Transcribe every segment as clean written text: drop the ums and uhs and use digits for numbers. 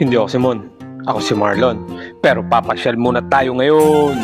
Hindi ako si Mon. Ako si Marlon. Pero papasyal muna tayo ngayon.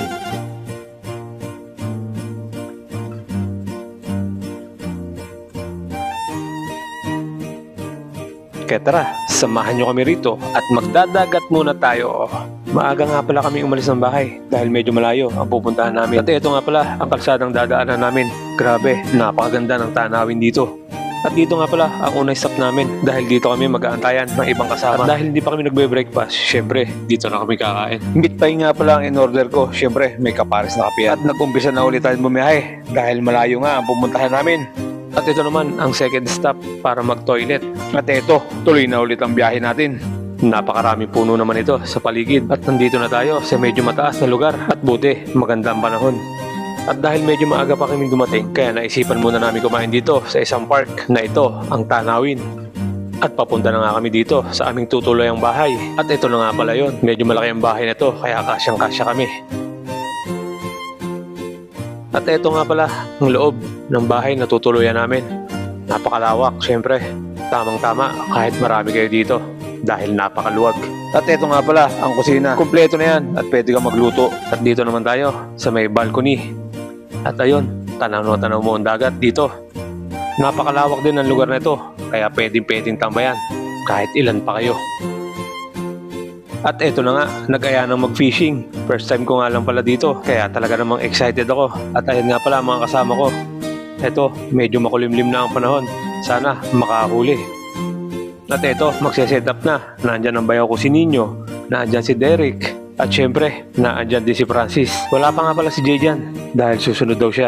Kaya tara, samahan nyo kami rito at magdadagat muna tayo. Maaga nga pala kami umalis ng bahay dahil medyo malayo ang pupuntahan namin. At ito nga pala ang kalsadang dadaanan namin. Grabe, napakaganda ng tanawin dito. At dito nga pala ang unang stop namin dahil dito kami mag-aantayan ng ibang kasama. At dahil hindi pa kami nagbe-breakfast, syempre dito na kami kakain. Meat pie nga pala ang in-order ko. Syempre may kapares na kape. At nag-umpisa na ulit tayo bumiyahe dahil malayo nga ang pupuntahan namin. At ito naman ang second stop para mag-toilet. At ito, tuloy na ulit ang biyahe natin. Napakarami puno naman ito sa paligid. At nandito na tayo sa medyo mataas na lugar. At buti, maganda ang panahon. At dahil medyo maaga pa kami dumating, kaya naisipan muna namin kumain dito sa isang park na ito, ang Tanawin. At papunta na nga kami dito sa aming tutuloyang bahay. At ito na nga pala yun. Medyo malaki ang bahay na ito, kaya kasyang-kasya kami. At ito nga pala ang loob ng bahay na tutuluyan namin. Napakalawak, syempre. Tamang-tama kahit marami kayo dito dahil napakaluwag. At ito nga pala ang kusina. Kumpleto na yan at pwede kang magluto. At dito naman tayo sa may balcony. At ayun, tanaw na tanaw mo ang dagat dito. Napakalawak din ang lugar na ito kaya pwedeng tambayan kahit ilan pa kayo. At eto na nga, nag-aya ng mag-fishing. First time ko nga lang pala dito, kaya talaga namang excited ako. At ayun nga pala mga kasama ko. Eto, medyo makulimlim na ang panahon. Sana makahuli. At eto, magse-set up na. Nandyan ang bayaw ko si Nino. Nandyan si Derek. At syempre, nandyan din si Francis. Wala pa nga pala si Jay dyan, dahil susunod daw siya.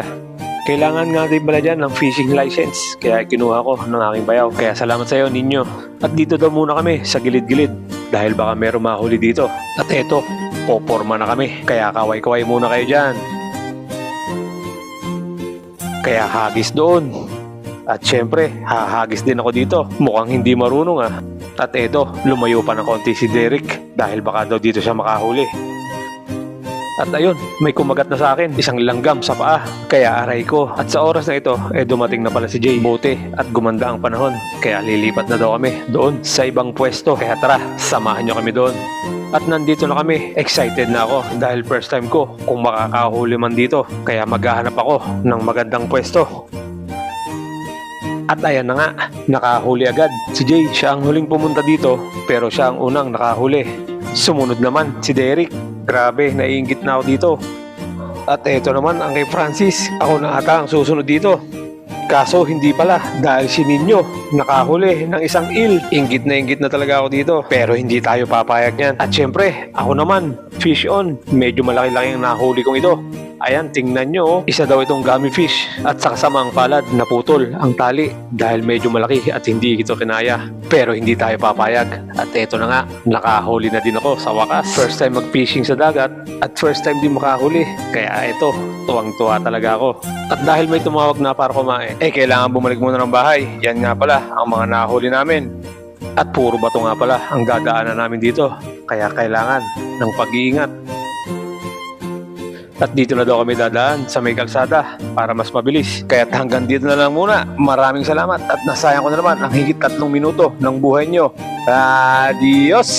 Kailangan nga din pala dyan ng fishing license, kaya kinuha ko ng aking bayaw. Kaya salamat sa iyo, Ninyo. At dito daw muna kami sa gilid-gilid dahil baka meron mahuli dito. At eto, poporma na kami, kaya kaway-kaway muna kayo dyan. Kaya hagis doon. At syempre, hahagis din ako dito. Mukhang hindi marunong ah. At eto, lumayo pa ng konti si Derek dahil baka daw dito siya makahuli. At ayun, may kumagat na sa akin, isang langgam sa paa, kaya aray ko. At sa oras na ito, dumating na pala si Jay. Buti at gumanda ang panahon, kaya lilipat na daw kami doon sa ibang pwesto. Kaya tara, samahan nyo kami doon. At nandito na kami, excited na ako dahil first time ko kung makakahuli man dito. Kaya maghahanap ako ng magandang pwesto. At ayan na nga, nakahuli agad. Si Jay, siya ang huling pumunta dito, pero siya ang unang nakahuli. Sumunod naman si Derek. Grabe, naiinggit na ako dito. At eto naman ang kay Francis. Ako na ata ang susunod dito. Kaso hindi pala dahil si Nino nakahuli ng isang eel. Inggit na talaga ako dito. Pero hindi tayo papayag niyan. At syempre, ako naman, fish on. Medyo malaki-laki ang nahuli kong ito. Ayan, tingnan nyo, isa daw itong gummy fish. At sa kasamang palad, naputol ang tali dahil medyo malaki at hindi ito kinaya. Pero hindi tayo papayag. At eto na nga, nakahuli na din ako sa wakas. First time mag-fishing sa dagat at first time din makahuli. Kaya eto, tuwang-tuwa talaga ako. At dahil may tumawag na para kumain, kailangan bumalik muna ng bahay. Yan nga pala ang mga nahuli namin. At puro bato nga pala ang dadaanan namin dito. Kaya kailangan ng pag-iingat. At dito na daw kami dadaan sa may kalsada para mas mabilis. Kaya hanggang dito na lang muna. Maraming salamat at nasayang ko na naman ang higit 3 minuto ng buhay nyo. Adios!